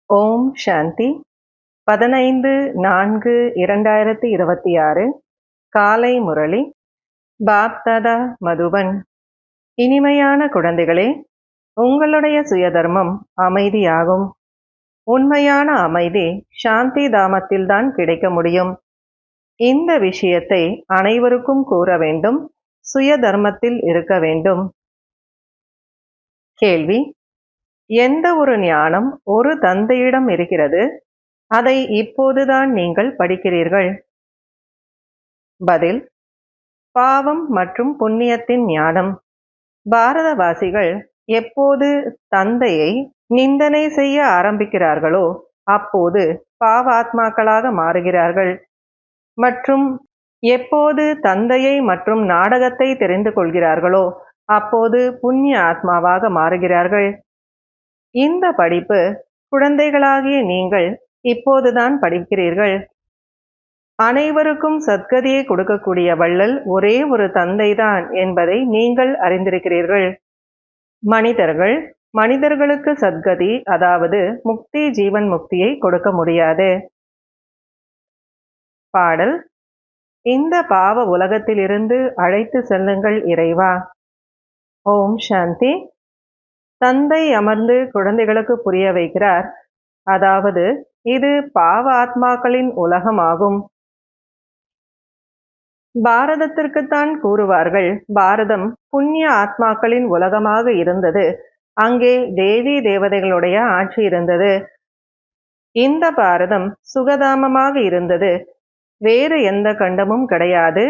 ஓம் சாந்தி 15-4-2026 காலை முரளி பாப்தாதா மதுபன். இனிமையான குழந்தைகளே, உங்களுடைய சுயதர்மம் அமைதியாகும். உண்மையான அமைதி சாந்தி தாமத்தில்தான் கிடைக்க முடியும். இந்த விஷயத்தை அனைவருக்கும் கூற வேண்டும். சுயதர்மத்தில் இருக்க வேண்டும். கேள்வி: எந்த ஒரு ஞானம் ஒரு தந்தையிடம் இருக்கிறது, அதை இப்போதுதான் நீங்கள் படிக்கிறீர்கள்? பதில்: பாவம் மற்றும் புண்ணியத்தின் ஞானம். பாரதவாசிகள் எப்போது தந்தையை நிந்தனை செய்ய ஆரம்பிக்கிறார்களோ அப்போது பாவாத்மாக்களாக மாறுகிறார்கள். மற்றும் எப்போது தந்தையை மற்றும் நாடகத்தை தெரிந்து கொள்கிறார்களோ அப்போது புண்ணிய ஆத்மாவாக மாறுகிறார்கள். இந்த படிப்பு குழந்தைகளாகிய நீங்கள் இப்போதுதான் படிக்கிறீர்கள். அனைவருக்கும் சத்கதியை கொடுக்கக்கூடிய வள்ளல் ஒரே ஒரு தந்தைதான் என்பதை நீங்கள் அறிந்திருக்கிறீர்கள். மனிதர்களுக்கு சத்கதி, அதாவது முக்தி, ஜீவன் முக்தியை கொடுக்க முடியாது. பாடல்: இந்த பாவ உலகத்திலிருந்து அழைத்து செல்லுங்கள் இறைவா. ஓம் சாந்தி. தந்தை அமர்ந்து குழந்தைகளுக்கு புரிய வைக்கிறார். அதாவது இது பாவ ஆத்மாக்களின் உலகமாகும். பாரதத்திற்குத்தான் கூறுவார்கள், பாரதம் புண்ணிய ஆத்மாக்களின் உலகமாக இருந்தது. அங்கே தேவி தேவதைகளுடைய ஆட்சி இருந்தது. இந்த பாரதம் சுகதாமமாக இருந்தது. வேறு எந்த கண்டமும் கிடையாது.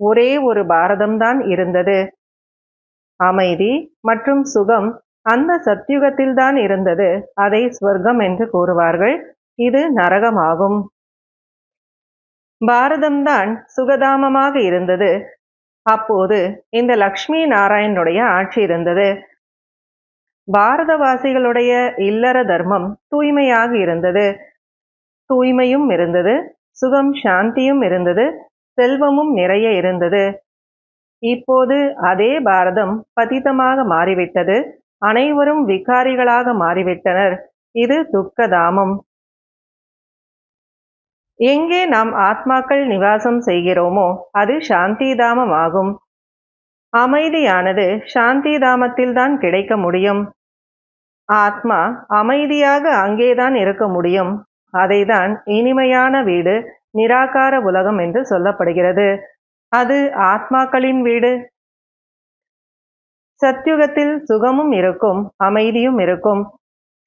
ஒரே ஒரு பாரதம்தான் இருந்தது. அமைதி மற்றும் சுகம் அந்த சத்யுகத்தில்தான் இருந்தது. அதை ஸ்வர்க்கம் என்று கூறுவார்கள். இது நரகமாகும். பாரதம்தான் சுகதாமமாக இருந்தது. அப்போது இந்த லக்ஷ்மி நாராயணனுடைய ஆட்சி இருந்தது. பாரதவாசிகளுடைய இல்லற தர்மம் தூய்மையாக இருந்தது. தூய்மையும் இருந்தது, சுகம் சாந்தியும் இருந்தது, செல்வமும் நிறைய இருந்தது. இப்போது அதே பாரதம் பதிதமாக மாறிவிட்டது. அனைவரும் விகாரிகளாக மாறிவிட்டனர். இது துக்கதாமம். எங்கே நாம் ஆத்மாக்கள் நிவாசம் செய்கிறோமோ அது சாந்தி தாமம் ஆகும். அமைதியானது சாந்தி தாமத்தில்தான் கிடைக்க முடியும். ஆத்மா அமைதியாக அங்கேதான் இருக்க முடியும். அதைதான் இனிமையான வீடு, நிராகார உலகம் என்று சொல்லப்படுகிறது. அது ஆத்மாக்களின் வீடு. சத்யுகத்தில் சுகமும் இருக்கும், அமைதியும் இருக்கும்.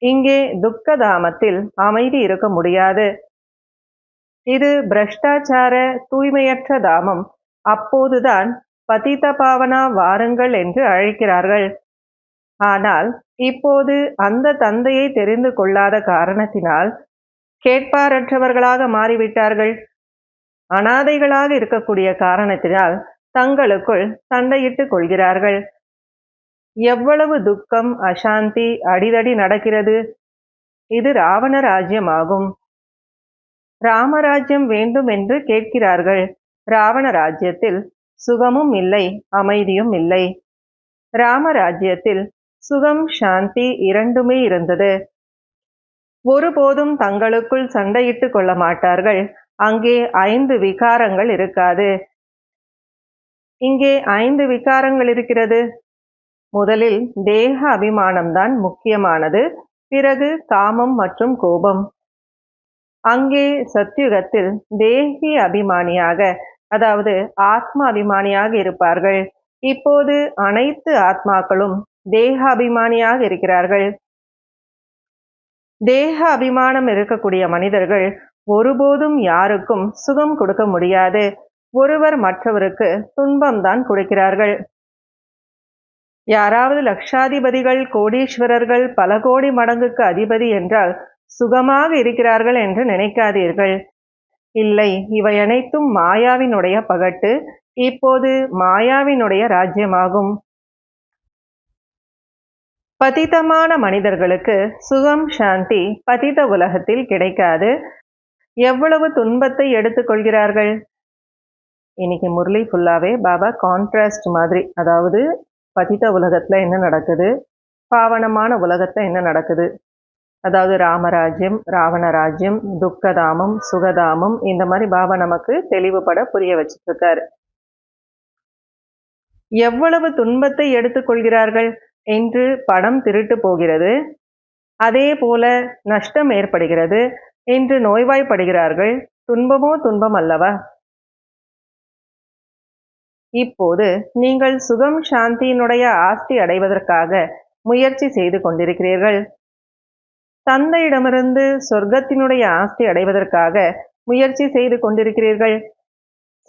இங்கே துக்கதாமத்தில் அமைதி இருக்க முடியாது. இது பிரஷ்டாச்சார தூய்மையற்ற தாமம். அப்போதுதான் பதித பாவனா வாருங்கள் என்று அழைக்கிறார்கள். ஆனால் இப்போது அந்த தந்தையை தெரிந்து கொள்ளாத காரணத்தினால் கேட்பாரற்றவர்களாக மாறிவிட்டார்கள். அனாதைகளாக இருக்கக்கூடிய காரணத்தினால் தங்களுக்குள் சண்டையிட்டுக் கொள்கிறார்கள். எவ்வளவு துக்கம், அசாந்தி அடிதடி நடக்கிறது. இது ராவண ராஜ்யமாகும். ராமராஜ்யம் வேண்டும் என்று கேட்கிறார்கள். ராவண ராஜ்யத்தில் சுகமும் இல்லை, அமைதியும் இல்லை. ராமராஜ்யத்தில் சுகம், சாந்தி இரண்டுமே இருந்தது. ஒருபோதும் தங்களுக்குள் சண்டையிட்டு கொள்ள மாட்டார்கள். அங்கே 5 விகாரங்கள் இருக்காது. இங்கே 5 விகாரங்கள் இருக்கிறது. முதலில் தேக அபிமானம்தான் முக்கியமானது. பிறகு காமம் மற்றும் கோபம். அங்கே சத்யுகத்தில் தேகி அபிமானியாக, அதாவது ஆத்ம அபிமானியாக இருப்பார்கள். இப்போது அனைத்து ஆத்மாக்களும் தேக அபிமானியாக இருக்கிறார்கள். தேக அபிமானம் இருக்கக்கூடிய மனிதர்கள் ஒருபோதும் யாருக்கும் சுகம் கொடுக்க முடியாது. ஒருவர் மற்றவருக்கு துன்பம்தான் கொடுக்கிறார்கள். யாராவது லட்சாதிபதிகள், கோடீஸ்வரர்கள், பல கோடி மடங்குக்கு அதிபதி என்றால் சுகமாக இருக்கிறார்கள் என்று நினைக்காதீர்கள். இல்லை, இவை அனைத்தும் மாயாவினுடைய பகட்டு. இப்போது மாயாவினுடைய ராஜ்யமாகும். பதிதமான மனிதர்களுக்கு சுகம், சாந்தி பதித உலகத்தில் கிடைக்காது. எவ்வளவு துன்பத்தை எடுத்துக்கொள்கிறார்கள். இன்னைக்கு முரளி ஃபுல்லாவே பாபா கான்ட்ராஸ்ட் மாதிரி, அதாவது பதித உலகத்துல என்ன நடக்குது, பாவனமான உலகத்துல என்ன நடக்குது, அதாவது ராமராஜ்யம், ராவணராஜ்யம், துக்கதாமம், சுகதாமம், இந்த மாதிரி பாபா நமக்கு தெளிவுபட புரிய வச்சுட்டு இருக்காரு. எவ்வளவு துன்பத்தை எடுத்துக்கொள்கிறார்கள் என்று படம் திருட்டு போகிறது, அதே போல நஷ்டம் ஏற்படுகிறது என்று நோய்வாய்ப்படுகிறார்கள். துன்பமோ துன்பம் அல்லவா? இப்போது நீங்கள் சுகம் சாந்தியினுடைய ஆஸ்தி அடைவதற்காக முயற்சி செய்து கொண்டிருக்கிறீர்கள். தந்தையிடமிருந்து சொர்க்கத்தினுடைய ஆஸ்தி அடைவதற்காக முயற்சி செய்து கொண்டிருக்கிறீர்கள்.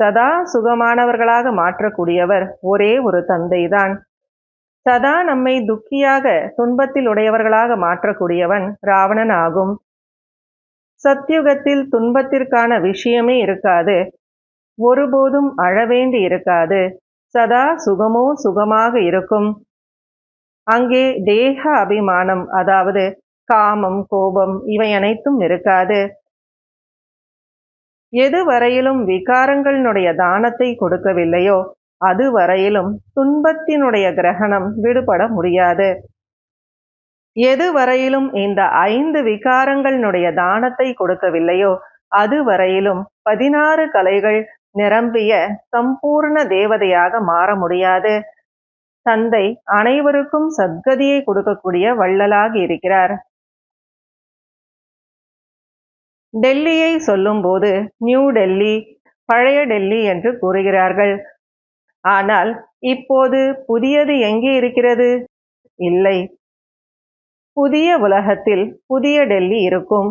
சதா சுகமானவர்களாக மாற்றக்கூடியவர் ஒரே ஒரு தந்தைதான். சதா நம்மை துக்கியாக துன்பத்தில் உடையவர்களாக மாற்றக்கூடியவன் ராவணன் ஆகும். சத்யுகத்தில் துன்பத்திற்கான விஷயமே இருக்காது, ஒருபோதும் அழவேண்டி இருக்காது. சதா சுகமோ சுகமாக இருக்கும். அங்கே தேக அபிமானம், அதாவது காமம், கோபம் இவை அனைத்தும் இருக்காது. எது வரையிலும் விகாரங்களினுடைய தானத்தை கொடுக்கவில்லையோ அது வரையிலும் துன்பத்தினுடைய கிரகணம் விடுபட முடியாது. எது வரையிலும் இந்த 5 விகாரங்களினுடைய தானத்தை கொடுக்கவில்லையோ அது வரையிலும் 16 கலைகள் நிரம்பிய சம்பூர்ண தேவதையாக மாற முடியாது. தந்தை அனைவருக்கும் சத்கதியை கொடுக்கக்கூடிய வள்ளலாக இருக்கிறார். டெல்லியை சொல்லும்போது நியூ டெல்லி, பழைய டெல்லி என்று கூறுகிறார்கள். ஆனால் இப்போது புதியது எங்கே இருக்கிறது? இல்லை. புதிய உலகத்தில் புதிய டெல்லி இருக்கும்.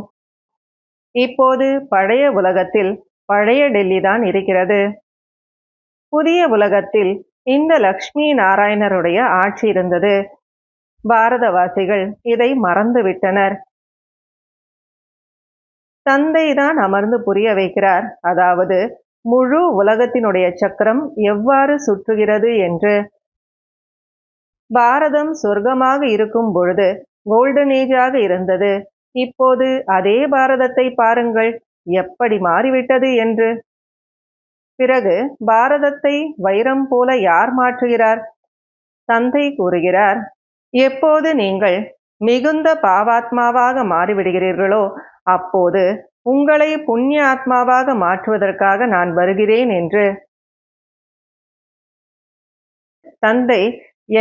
இப்போது பழைய உலகத்தில் பழைய டெல்லி தான் இருக்கிறது. புதிய உலகத்தில் இந்த லக்ஷ்மி நாராயணருடைய ஆட்சி இருந்தது. பாரதவாசிகள் இதை மறந்துவிட்டனர். தந்தை தான் அமர்ந்து புரிய வைக்கிறார், அதாவது முழு உலகத்தினுடைய சக்கரம் எவ்வாறு சுற்றுகிறது என்று. பாரதம் சொர்க்கமாக இருக்கும் பொழுது கோல்டன் ஏஜாக இருந்தது. இப்போது அதே பாரதத்தை பாருங்கள் எப்படி மாறிவிட்டது என்று. பிறகு பாரதத்தை வைரம் போல யார் மாற்றுகிறார்? தந்தை கூறுகிறார், எப்போது நீங்கள் மிகுந்த பாவாத்மாவாக மாறிவிடுகிறீர்களோ அப்போது உங்களை புண்ணிய ஆத்மாவாக மாற்றுவதற்காக நான் வருகிறேன் என்று. தந்தை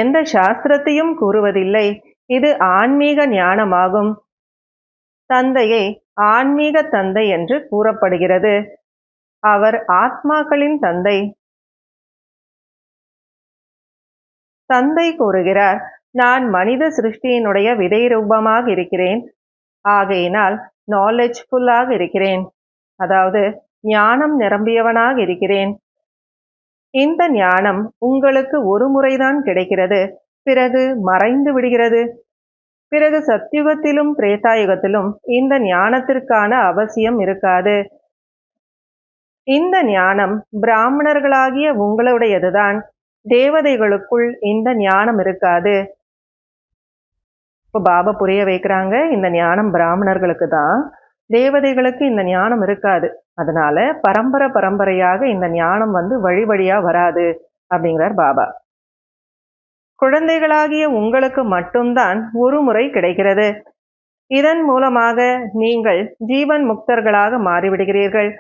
எந்த சாஸ்திரத்தையும் கூறுவதில்லை, இது ஆன்மீக ஞானமாகும். தந்தையை ஆன்மீக தந்தை என்று கூறப்படுகிறது. அவர் ஆத்மாக்களின் தந்தை. தந்தை கூறுகிறார், நான் மனித சிருஷ்டியினுடைய விதை ரூபமாக இருக்கிறேன். ஆகையினால் நாலேஜ்ஃபுல்லாக இருக்கிறேன், அதாவது ஞானம் நிரம்பியவனாக இருக்கிறேன். இந்த ஞானம் உங்களுக்கு ஒரு முறைதான் கிடைக்கிறது, பிறகு மறைந்து விடுகிறது. பிறகு சத்யுகத்திலும் திரேதாயுகத்திலும் இந்த ஞானத்திற்கான அவசியம் இருக்காது. இந்த ஞானம் பிராமணர்களாகிய உங்களுடையதுதான். தேவதைகளுக்குள் இந்த ஞானம் இருக்காது. இப்போ பாபா புரிய வைக்கிறாங்க, இந்த ஞானம் பிராமணர்களுக்கு தான், தேவதைகளுக்கு இந்த ஞானம் இருக்காது. அதனால பரம்பரையாக இந்த ஞானம் வழி வழியா வராது அப்படிங்கிறார் பாபா. குழந்தைகளாகிய உங்களுக்கு மட்டும்தான் ஒரு முறை கிடைக்கிறது. இதன் மூலமாக நீங்கள் ஜீவன் முக்தர்களாக மாறிவிடுகிறீர்கள்.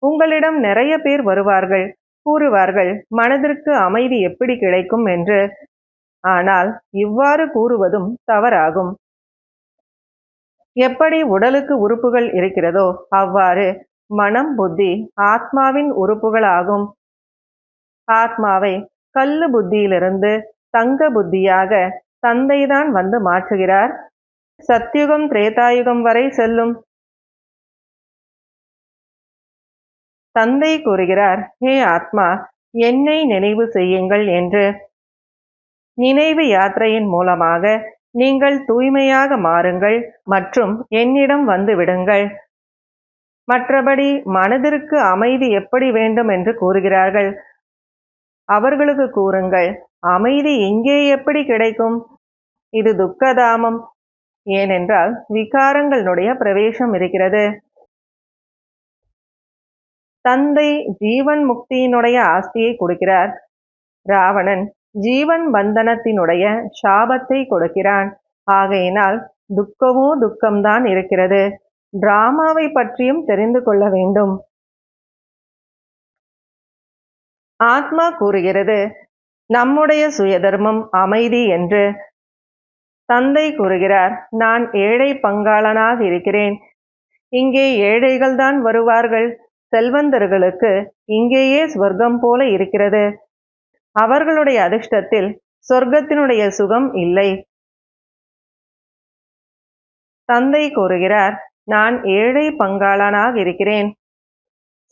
உங்களிடம் நிறைய பேர் வருவார்கள், கூறுவார்கள் மனதிற்கு அமைதி எப்படி கிடைக்கும் என்று. ஆனால் இவ்வாறு கூறுவதும் தவறாகும். எப்படி உடலுக்கு உறுப்புகள் இருக்கிறதோ அவ்வாறு மனம், புத்தி ஆத்மாவின் உறுப்புகள் ஆகும். ஆத்மாவை கல்லு புத்தியிலிருந்து தங்க புத்தியாக தந்தைதான் மாற்றுகிறார். சத்யுகம் திரேதாயுகம் வரை செல்லும். தந்தை கூறுகிறார், ஹே ஆத்மா, என்னை நினைவு செய்யுங்கள் என்று. நினைவு யாத்திரையின் மூலமாக நீங்கள் தூய்மையாக மாறுங்கள் மற்றும் என்னிடம் வந்து விடுங்கள். மற்றபடி மனதிற்கு அமைதி எப்படி வேண்டும் என்று கூறுகிறார்கள். அவர்களுக்கு கூறுங்கள், அமைதி இங்கே எப்படி கிடைக்கும்? இது துக்கதாமம். ஏனென்றால் விகாரங்களுடைய பிரவேசம் இருக்கிறது. தந்தை ஜீவன் முக்தியினுடைய ஆஸ்தியை கொடுக்கிறார். ராவணன் ஜீவன் பந்தனத்தினுடைய சாபத்தை கொடுக்கிறான். ஆகையினால் துக்கமோ துக்கம்தான் இருக்கிறது. டிராமாவை பற்றியும் தெரிந்து கொள்ள வேண்டும். ஆத்மா கூறுகிறது நம்முடைய சுயதர்மம் அமைதி என்று. தந்தை கூறுகிறார், நான் ஏழை பங்காளனாக இருக்கிறேன். இங்கே ஏழைகள்தான் வருவார்கள். செல்வந்தர்களுக்கு இங்கேயே சொர்க்கம் போல இருக்கிறது. அவர்களுடைய அதிர்ஷ்டத்தில் சொர்க்கத்தினுடைய சுகம் இல்லை. தந்தை கூறுகிறார், நான் ஏழை பங்காளனாக இருக்கிறேன்.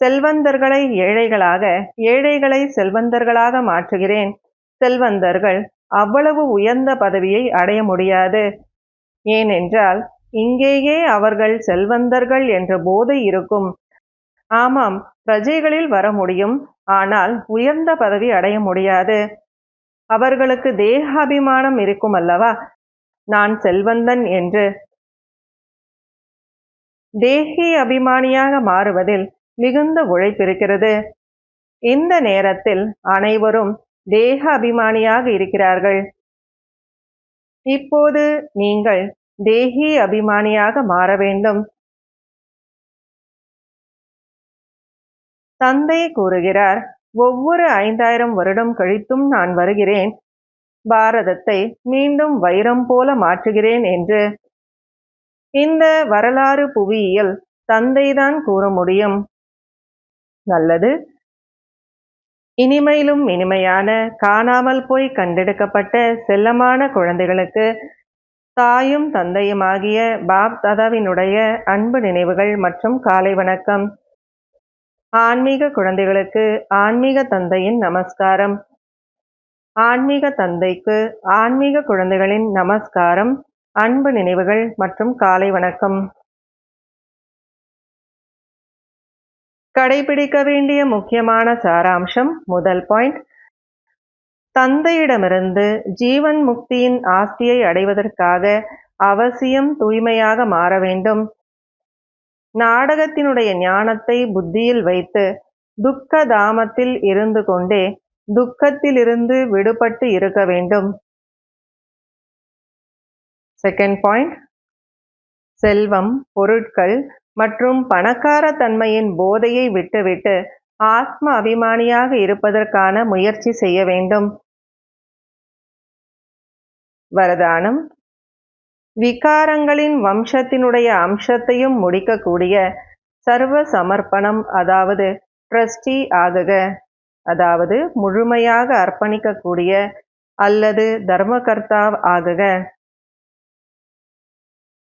செல்வந்தர்களை ஏழைகளாக, ஏழைகளை செல்வந்தர்களாக மாற்றுகிறேன். செல்வந்தர்கள் அவ்வளவு உயர்ந்த பதவியை அடைய முடியாது. ஏனென்றால் இங்கேயே அவர்கள் செல்வந்தர்கள் என்ற போதை இருக்கும். ஆமாம், பிரஜைகளில் வர முடியும், ஆனால் உயர்ந்த பதவி அடைய முடியாது. அவர்களுக்கு தேகாபிமானம் இருக்கும் அல்லவா, நான் செல்வந்தன் என்று. தேகி அபிமானியாக மாறுவதில் மிகுந்த உழைப்பிருக்கிறது. இந்த நேரத்தில் அனைவரும் தேக அபிமானியாக இருக்கிறார்கள். இப்போது நீங்கள் தேகி அபிமானியாக மாற வேண்டும். தந்தை கூறுகிறார், ஒவ்வொரு 5000 வருடம் கழித்தும் நான் வருகிறேன். பாரதத்தை மீண்டும் வைரம் போல மாற்றுகிறேன் என்று. இந்த வரலாறு புவியியல் தந்தைதான் கூற முடியும். நல்லது. இனிமையிலும் இனிமையான காணாமல் போய் கண்டெடுக்கப்பட்ட செல்லமான குழந்தைகளுக்கு தாயும் தந்தையுமாகிய பாப் தாதாவினுடைய அன்பு நினைவுகள் மற்றும் காலை வணக்கம். ஆன்மீக குழந்தைகளுக்கு ஆன்மீக தந்தையின் நமஸ்காரம். ஆன்மீக தந்தைக்கு ஆன்மீக குழந்தைகளின் நமஸ்காரம், அன்பு நினைவுகள் மற்றும் காலை வணக்கம். கடைபிடிக்க வேண்டிய முக்கியமான சாராம்சம். முதல் பாயிண்ட், தந்தையிடமிருந்து ஜீவன் முக்தியின் ஆஸ்தியை அடைவதற்காக அவசியம் தூய்மையாக மாற வேண்டும். நாடகத்தினுடைய ஞானத்தை புத்தியில் வைத்து துக்க தாமத்தில் இருந்து கொண்டே துக்கத்திலிருந்து விடுபட்டு இருக்க வேண்டும். செகண்ட் பாயிண்ட், செல்வம், பொருட்கள் மற்றும் பணக்கார தன்மையின் போதையை விட்டுவிட்டு ஆத்ம அபிமானியாக இருப்பதற்கான முயற்சி செய்ய வேண்டும். வரதானம், விகாரங்களின் வம்சத்தினுடைய அம்சத்தையும் முடிக்கக்கூடிய சர்வ சமர்ப்பணம், அதாவது ட்ரஸ்டி ஆகுக, அதாவது முழுமையாக அர்ப்பணிக்கக்கூடிய அல்லது தர்மகர்த்தா ஆகுக.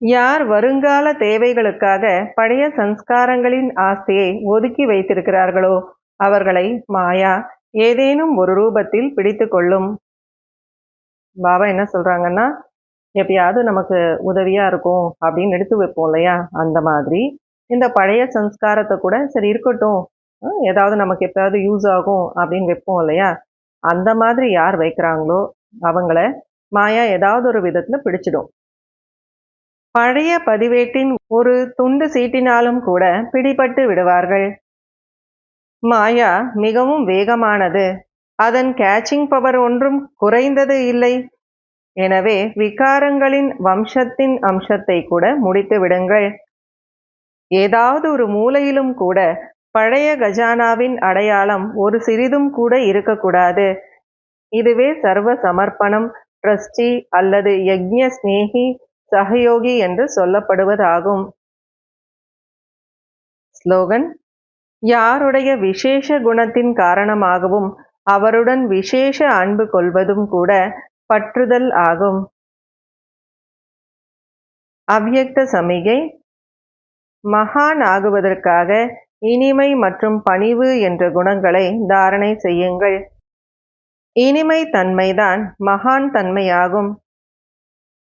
யார் வருங்கால தேவைகளுக்காக பழைய சம்ஸ்காரங்களின் ஆஸ்தியை ஒதுக்கி வைத்திருக்கிறார்களோ அவர்களை மாயா ஏதேனும் ஒரு ரூபத்தில் பிடித்து கொள்ளும். பாபா என்ன சொல்றாங்கன்னா, எப்பயாவது நமக்கு உதவியா இருக்கும் அப்படின்னு எடுத்து வைப்போம் இல்லையா, அந்த மாதிரி இந்த பழைய சம்ஸ்காரத்தை கூட சரி இருக்கட்டும், ஏதாவது நமக்கு எப்பயாவது யூஸ் ஆகும் அப்படின்னு வைப்போம் இல்லையா, அந்த மாதிரி யார் வைக்கிறாங்களோ அவங்கள மாயா ஏதாவது ஒரு விதத்துல பிடிச்சிடும். பழைய பதிவேட்டின் ஒரு துண்டு சீட்டினாலும் கூட பிடிபட்டு விடுவார்கள். மாயா மிகவும் வேகமானது. அதன் கேச்சிங் பவர் ஒன்றும் குறைந்தது இல்லை. எனவே விகாரங்களின் வம்சத்தின் அம்சத்தை கூட முடித்து விடுங்கள். ஏதாவது ஒரு மூலையிலும் கூட பழைய கஜானாவின் அடையாளம் ஒரு சிறிதும் கூட இருக்கக்கூடாது. இதுவே சர்வ சமர்ப்பணம், ட்ரஸ்டி அல்லது யக்ஞ ஸ்நேகி சகயோகி என்று சொல்லப்படுவதாகும். ஸ்லோகன், யாருடைய விசேஷ குணத்தின் காரணமாகவும் அவருடன் விசேஷ அன்பு கொள்வதும் கூட பற்றுதல் ஆகும். அவ்யக்த சமிகை, மகான் ஆகுவதற்காக இனிமை மற்றும் பணிவு என்ற குணங்களை தாரணை செய்யுங்கள். இனிமை தன்மைதான் மகான் தன்மையாகும்.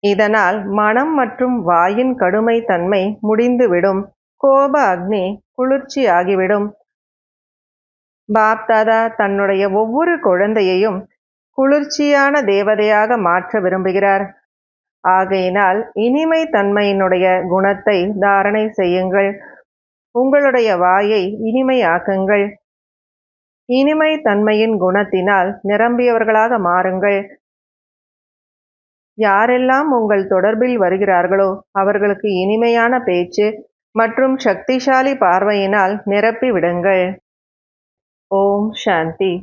இதனால் மனம் மற்றும் வாயின் கடுமை தன்மை முடிந்துவிடும். கோப அக்னி குளிர்ச்சி ஆகிவிடும். பாப்தாதா தன்னுடைய ஒவ்வொரு குழந்தையையும் குளிர்ச்சியான தேவதையாக மாற்ற விரும்புகிறார். ஆகையினால் இனிமை தன்மையினுடைய குணத்தை தாரணை செய்யுங்கள். உங்களுடைய வாயை இனிமையாக்குங்கள். இனிமை தன்மையின் குணத்தினால் நிரம்பியவர்களாக மாறுங்கள். யாரெல்லாம் உங்கள் தொடர்பில் வருகிறார்களோ அவர்களுக்கு இனிமையான பேச்சு மற்றும் சக்திசாலி பார்வையினால் நிரப்பி விடுங்கள். ஓம் சாந்தி.